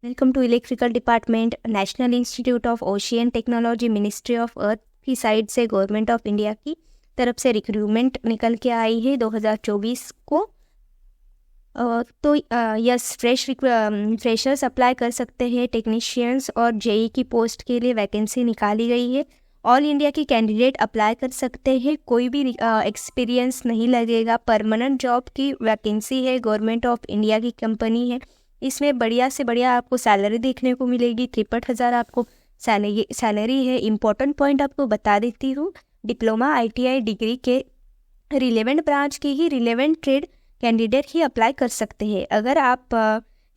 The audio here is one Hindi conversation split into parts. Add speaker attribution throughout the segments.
Speaker 1: Welcome to electrical department, national institute of ocean technology, ministry of earth की साइड से गवर्नमेंट ऑफ इंडिया की तरफ से रिक्रूटमेंट निकल के आई है 2024 को। तो यस, फ्रेशर्स अप्लाई कर सकते हैं। टेक्नीशियंस और जेई की पोस्ट के लिए वैकेंसी निकाली गई है। ऑल इंडिया की कैंडिडेट अप्लाई कर सकते हैं। कोई भी एक्सपीरियंस नहीं लगेगा। परमानेंट जॉब की वैकेंसी है। गवर्नमेंट ऑफ इंडिया की कंपनी है। इसमें बढ़िया से बढ़िया आपको सैलरी देखने को मिलेगी। 63,000 आपको सैलरी है। इम्पोर्टेंट पॉइंट आपको बता देती हूँ, डिप्लोमा ITI डिग्री के रिलेवेंट ब्रांच की ही रिलेवेंट ट्रेड कैंडिडेट ही अप्लाई कर सकते हैं। अगर आप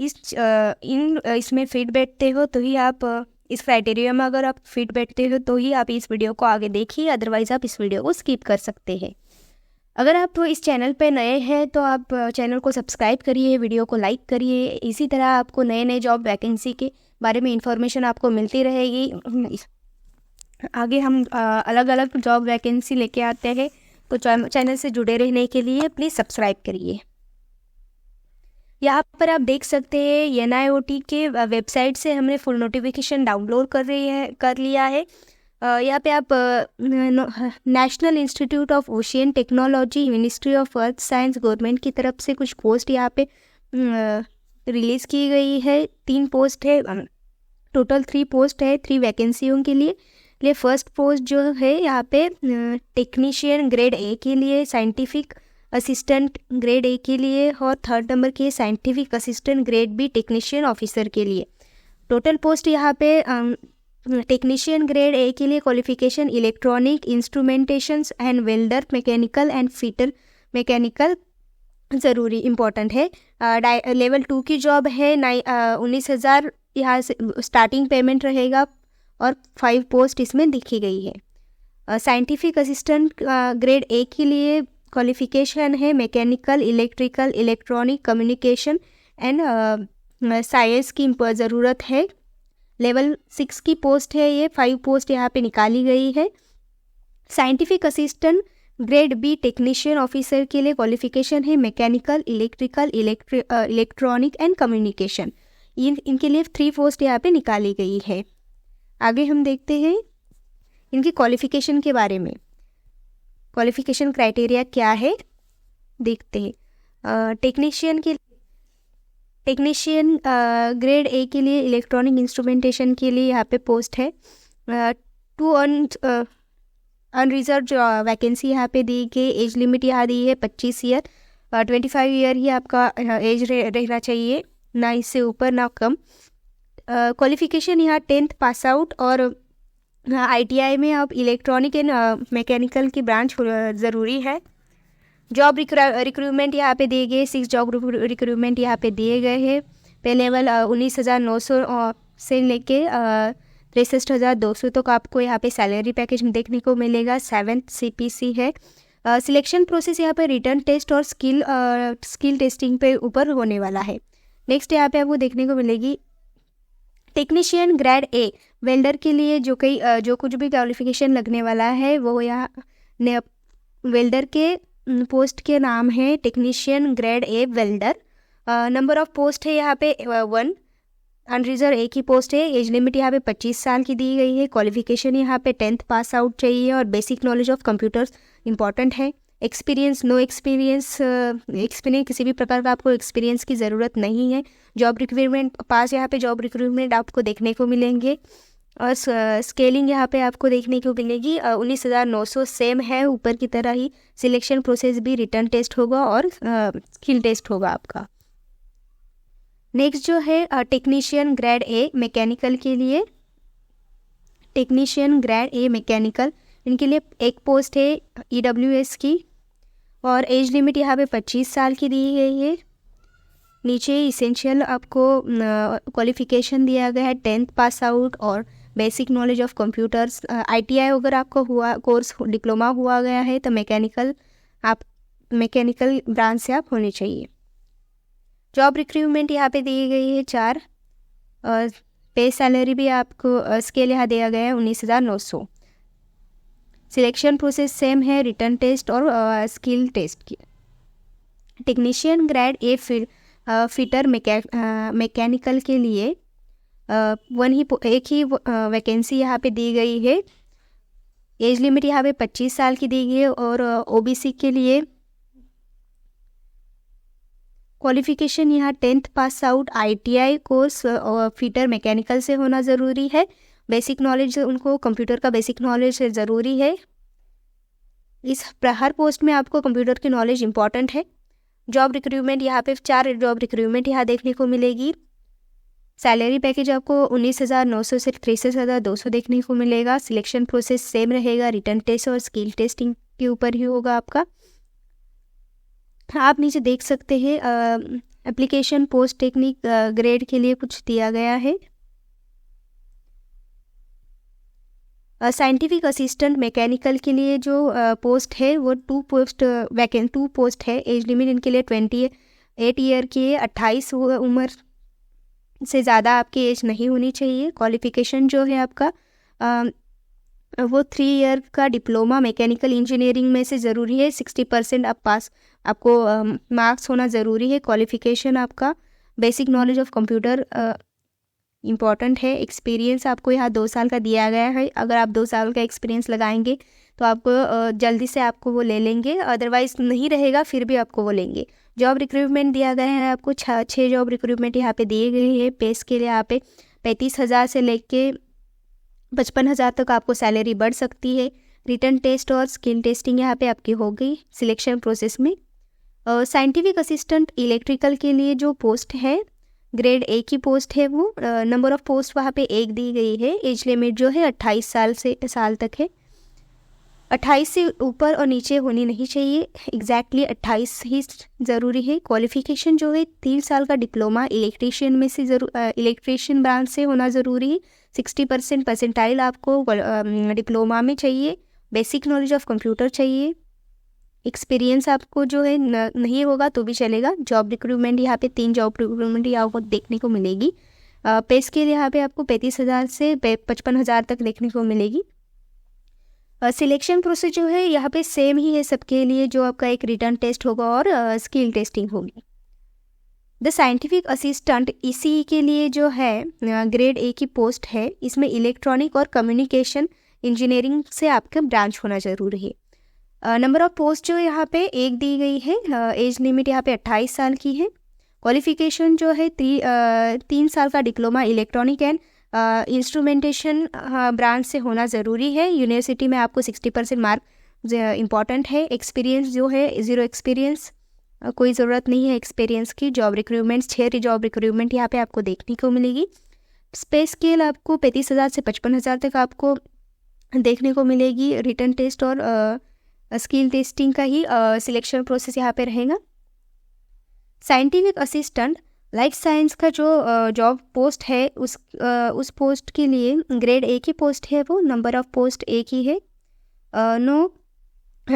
Speaker 1: इसमें फिट बैठते हो तो ही आप इस क्राइटेरिया में अगर आप फिट बैठते हो तो ही आप इस वीडियो को आगे देखिए, अदरवाइज आप इस वीडियो को स्किप कर सकते हैं। अगर आप इस चैनल पे नए हैं तो आप चैनल को सब्सक्राइब करिए, वीडियो को लाइक करिए। इसी तरह आपको नए नए जॉब वैकेंसी के बारे में इंफॉर्मेशन आपको मिलती रहेगी। आगे हम अलग अलग जॉब वैकेंसी लेके आते हैं, तो चैनल से जुड़े रहने के लिए प्लीज़ सब्सक्राइब करिए। यहाँ पर आप देख सकते हैं NIOT के वेबसाइट से हमने फुल नोटिफिकेशन डाउनलोड कर लिया है। यहाँ पे आप national institute of ocean technology, ministry of earth science, government की तरफ से कुछ पोस्ट यहाँ पे रिलीज़ की गई है। 3 पोस्ट है, टोटल 3 पोस्ट है 3 वैकेंसियों के लिए फर्स्ट पोस्ट जो है यहाँ पे टेक्नीशियन ग्रेड A के लिए, साइंटिफिक असिस्टेंट ग्रेड A के लिए, और 3rd नंबर के scientific assistant grade B technician officer के लिए। टोटल पोस्ट यहाँ पे टेक्नीशियन ग्रेड A के लिए qualification electronic instrumentations and welder mechanical and fitter mechanical ज़रूरी इम्पोर्टेंट है। लेवल 2 की जॉब है। 19,000 यहाँ से स्टार्टिंग पेमेंट रहेगा और 5 पोस्ट इसमें दिखी गई है। साइंटिफिक असिस्टेंट ग्रेड A के लिए क्वालिफिकेशन है mechanical, electrical, electronic, communication and science की ज़रूरत है। लेवल 6 की पोस्ट है ये। 5 पोस्ट यहाँ पे निकाली गई है। Scientific assistant grade B technician officer के लिए क्वालिफिकेशन है mechanical, electrical, electronic and communication. इनके लिए 3 पोस्ट यहाँ पे निकाली गई है। आगे हम देखते हैं इनकी क्वालिफिकेशन के बारे में। क्वालिफिकेशन क्राइटेरिया क्या है देखते हैं। टेक्नीशियन ग्रेड A के लिए इलेक्ट्रॉनिक इंस्ट्रूमेंटेशन के लिए यहाँ पे पोस्ट है। 2 अनरिजर्व वैकेंसी यहाँ पे दी गई। एज लिमिट यहाँ दी है 25 ईयर। 25 ईयर ही आपका एज रहना चाहिए, ना इससे ऊपर ना कम। क्वालिफिकेशन यहाँ 10th पास आउट, और ITI में आप इलेक्ट्रॉनिक एंड मैकेनिकल की ब्रांच ज़रूरी है। जॉब रिक्रूटमेंट यहाँ पे दिए गए 6 जॉब रिक्रूटमेंट यहाँ पे दिए गए हैं। पे लेवल 19,900 से लेके 63,200 तक आपको यहाँ पे सैलरी पैकेज देखने को मिलेगा। 7th CPC है। सिलेक्शन प्रोसेस यहाँ पे रिटर्न टेस्ट और स्किल टेस्टिंग पे ऊपर होने वाला है। नेक्स्ट यहाँ पे आपको देखने को मिलेगी टेक्नीशियन ग्रेड A वेल्डर के लिए जो कुछ भी क्वालिफिकेशन लगने वाला है वो यहाँ वेल्डर के पोस्ट के नाम है technician grade A welder. Number of post है यहाँ पे 1। अनरिजर्व A की पोस्ट है। एज लिमिट यहाँ पे 25 साल की दी गई है। क्वालिफिकेशन यहाँ पे 10th पास आउट चाहिए, और basic knowledge of computers important है। एक्सपीरियंस, नो एक्सपीरियंस, किसी भी प्रकार का आपको एक्सपीरियंस की ज़रूरत नहीं है। जॉब रिक्रूटमेंट पास यहाँ पे जॉब रिक्रूटमेंट आपको देखने को मिलेंगे, और स्केलिंग यहाँ पे आपको देखने को मिलेगी। 19,900 सेम है ऊपर की तरह ही। सिलेक्शन प्रोसेस भी रिटर्न टेस्ट होगा और स्किल टेस्ट होगा आपका। नेक्स्ट जो है टेक्नीशियन ग्रेड A मैकेनिकल के लिए, टेक्नीशियन ग्रेड A मैकेनिकल, इनके लिए एक पोस्ट है EWS की, और एज लिमिट यहाँ पे 25 साल की दी गई है। नीचे इसेंशियल आपको क्वालिफिकेशन दिया गया है 10th पास आउट और basic knowledge of computers. ITI अगर आपका कोर्स डिप्लोमा हुआ गया है तो मैकेनिकल ब्रांच से आप होने चाहिए। जॉब रिक्रूटमेंट यहाँ पे दी गई है 4। पे सैलरी भी आपको स्केल यहाँ दिया गया है 19,900। सिलेक्शन प्रोसेस सेम है, रिटर्न टेस्ट और स्किल टेस्ट की। Technician grade A fitter mechanical के लिए एक ही वैकेंसी यहाँ पे दी गई है। एज लिमिट यहाँ पे 25 साल की दी गई है। और ओबीसी के लिए क्वालिफिकेशन यहाँ 10th pass out ITI course और फिटर मैकेनिकल से होना ज़रूरी है। बेसिक नॉलेज, उनको कंप्यूटर का बेसिक नॉलेज ज़रूरी है। इस हर पोस्ट में आपको कंप्यूटर की नॉलेज इंपॉर्टेंट है। जॉब रिक्रूटमेंट यहाँ पे 4 जॉब रिक्रूटमेंट यहाँ देखने को मिलेगी। सैलरी पैकेज आपको 19,900 से 63,200 देखने को मिलेगा। सिलेक्शन प्रोसेस सेम रहेगा, रिटन टेस्ट और स्किल टेस्टिंग के ऊपर ही होगा आपका। आप नीचे देख सकते हैं एप्लीकेशन पोस्ट टेक्निक ग्रेड के लिए कुछ दिया गया है। साइंटिफिक असिस्टेंट मैकेनिकल के लिए जो पोस्ट है वो 2 पोस्ट है। एज लिमिट इनके लिए 28 ईयर की है। 28 उम्र से ज़्यादा आपकी एज नहीं होनी चाहिए। क्वालिफिकेशन जो है आपका वो 3 ईयर का डिप्लोमा मैकेनिकल इंजीनियरिंग में से ज़रूरी है। 60% आपको मार्क्स होना ज़रूरी है। क्वालिफिकेशन आपका basic knowledge of computer important है। एक्सपीरियंस आपको यहाँ 2 साल का दिया गया है। अगर आप 2 साल का एक्सपीरियंस लगाएंगे तो आपको जल्दी से आपको वो ले लेंगे, अदरवाइज़ नहीं रहेगा फिर भी आपको वो लेंगे। जॉब रिक्रूटमेंट दिया गया है आपको 6 जॉब रिक्रूटमेंट यहाँ पे दिए गए हैं। पे के लिए यहाँ पे 35,000 से लेके 55,000 तक आपको सैलरी बढ़ सकती है। रिटन टेस्ट और स्किल टेस्टिंग यहाँ पे आपकी हो गई सिलेक्शन प्रोसेस में। साइंटिफिक असिस्टेंट इलेक्ट्रिकल के लिए जो पोस्ट है ग्रेड A की पोस्ट है, वो नंबर ऑफ़ पोस्ट वहाँ पे 1 दी गई है। एज लिमिट जो है 28 साल तक है। 28 से ऊपर और नीचे होनी नहीं चाहिए, एग्जैक्टली 28 ही ज़रूरी है। क्वालिफिकेशन जो है 3 साल का डिप्लोमा इलेक्ट्रीशियन में से इलेक्ट्रीशियन ब्रांच से होना ज़रूरी है। 60% परसेंटाइल आपको डिप्लोमा में चाहिए। बेसिक नॉलेज ऑफ कंप्यूटर चाहिए। एक्सपीरियंस आपको जो है नहीं होगा तो भी चलेगा। जॉब रिक्रूटमेंट यहाँ पे 3 जॉब रिक्रूटमेंट यहाँ देखने को मिलेगी। पे स्केल यहाँ पे आपको 35,000 से 55,000 तक देखने को मिलेगी। सिलेक्शन प्रोसेस जो है यहाँ पे सेम ही है सबके लिए, जो आपका एक रिटन टेस्ट होगा और स्किल टेस्टिंग होगी। द साइंटिफिक असिस्टेंट ECE के लिए जो है ग्रेड A की पोस्ट है, इसमें इलेक्ट्रॉनिक और कम्युनिकेशन इंजीनियरिंग से आपका ब्रांच होना ज़रूरी है। नंबर ऑफ पोस्ट जो यहाँ पे 1 दी गई है। एज लिमिट यहाँ पे 28 साल की है। क्वालिफिकेशन जो है 3 साल का diploma electronic and instrumentation branch से होना ज़रूरी है। यूनिवर्सिटी में आपको 60% मार्क इम्पॉर्टेंट है। एक्सपीरियंस जो है 0 एक्सपीरियंस, कोई ज़रूरत नहीं है एक्सपीरियंस की। जॉब रिक्रूटमेंट 6 जॉब रिक्रूटमेंट यहाँ पे आपको देखने को मिलेगी। पे स्केल आपको 35,000 से 55,000 तक आपको देखने को मिलेगी। रिटन टेस्ट और स्किल टेस्टिंग का ही सिलेक्शन प्रोसेस यहाँ पे रहेगा। साइंटिफिक असिस्टेंट लाइफ साइंस का जो जॉब पोस्ट है उस पोस्ट के लिए ग्रेड A की पोस्ट है, वो नंबर ऑफ पोस्ट 1 ही है।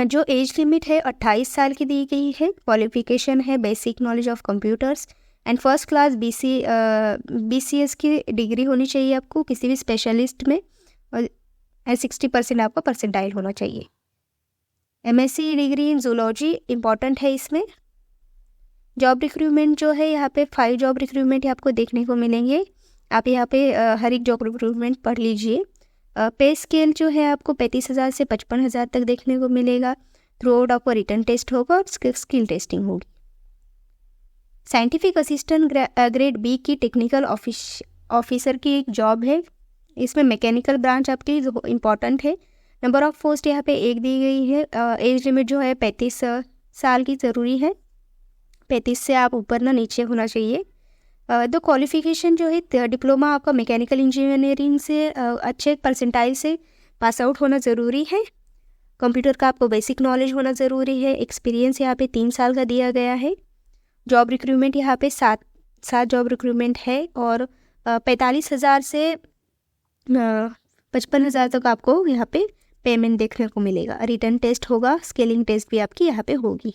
Speaker 1: जो एज लिमिट है 28 साल की दी गई है। क्वालिफिकेशन है basic knowledge of computers and first class BCS की डिग्री होनी चाहिए आपको किसी भी स्पेशलिस्ट में, और 60% आपका परसेंटाइल होना चाहिए। MSc degree in zoology important है इसमें। जॉब रिक्रूटमेंट जो है यहाँ पे 5 जॉब रिक्रूटमेंट आपको देखने को मिलेंगे। आप यहाँ पे हर एक जॉब रिक्रूटमेंट पढ़ लीजिए। पे स्केल जो है आपको 35,000 से 55,000 तक देखने को मिलेगा। थ्रू आउट आपको रिटन टेस्ट होगा और स्किल टेस्टिंग होगी। साइंटिफिक असिस्टेंट ग्रेड B की टेक्निकल ऑफिसर की एक जॉब है। इसमें मैकेनिकल ब्रांच आपकी इम्पॉर्टेंट है। नंबर ऑफ पोस्ट यहाँ पे 1 दी गई है। एज लिमिट जो है 35 साल की ज़रूरी है। 35 से आप ऊपर ना नीचे होना चाहिए। द क्वालिफिकेशन जो है डिप्लोमा आपका मैकेनिकल इंजीनियरिंग से अच्छे परसेंटाइल से पास आउट होना ज़रूरी है। कंप्यूटर का आपको बेसिक नॉलेज होना ज़रूरी है। एक्सपीरियंस यहाँ पे 3 साल का दिया गया है। जॉब रिक्रूटमेंट यहाँ पे 7 जॉब रिक्रूटमेंट है और 45,000 से 55,000 तक आपको यहाँ पे पेमेंट देखने को मिलेगा। रिटन टेस्ट होगा, स्केलिंग टेस्ट भी आपकी यहाँ पे होगी।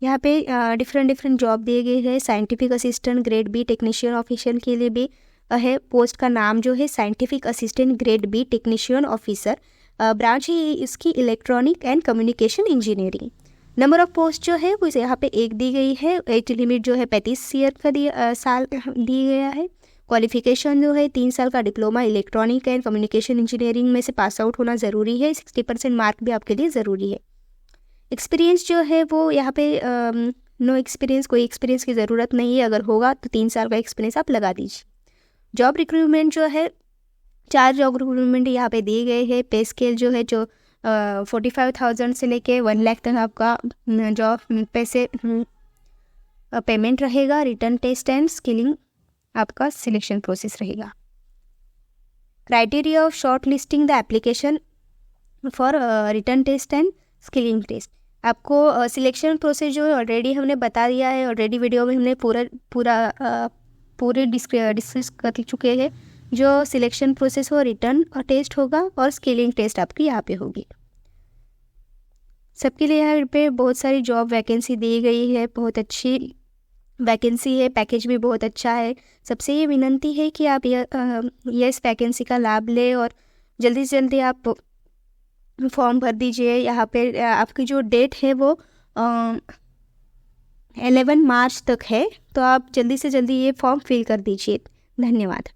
Speaker 1: यहाँ पे डिफरेंट जॉब दिए गए हैं। Scientific assistant grade B technician officer के लिए भी है। पोस्ट का नाम जो है scientific assistant grade B technician officer. Branch ही इसकी electronic and communication engineering. Number of post जो है वो यहाँ पे 1 दी गई है। एज लिमिट जो है 35 ईयर का साल दी गया है। क्वालिफिकेशन जो है 3 साल का diploma electronic and communication engineering में से पास आउट होना ज़रूरी है। 60% मार्क भी आपके लिए ज़रूरी है। एक्सपीरियंस जो है वो यहाँ पे नो एक्सपीरियंस, कोई एक्सपीरियंस की ज़रूरत नहीं है। अगर होगा तो 3 साल का एक्सपीरियंस आप लगा दीजिए। जॉब रिक्रूटमेंट जो है 4 जॉब रिक्रूटमेंट यहाँ पे दिए गए हैं। पे स्केल जो है जो 45,000 से लेके 1 लाख तक आपका जॉब पैसे पेमेंट रहेगा। रिटर्न टेस्ट एंड स्किलिंग आपका सिलेक्शन प्रोसेस रहेगा। Criteria of short listing the application for written test and skilling test. आपको सिलेक्शन प्रोसेस जो है ऑलरेडी हमने बता दिया है। ऑलरेडी वीडियो में हमने पूरे डिस्कस कर चुके हैं। जो सिलेक्शन प्रोसेस हो रिटर्न टेस्ट होगा और स्किलिंग टेस्ट आपकी यहाँ पे होगी। सबके लिए यहाँ पे बहुत सारी जॉब वैकेंसी दी गई है। बहुत अच्छी वैकेंसी है, पैकेज भी बहुत अच्छा है। सबसे ये विनंती है कि आप ये इस वैकेंसी का लाभ लें और जल्दी से जल्दी आप फॉर्म भर दीजिए। यहाँ पे आपकी जो डेट है वो 11 मार्च तक है, तो आप जल्दी से जल्दी ये फॉर्म फिल कर दीजिए। धन्यवाद।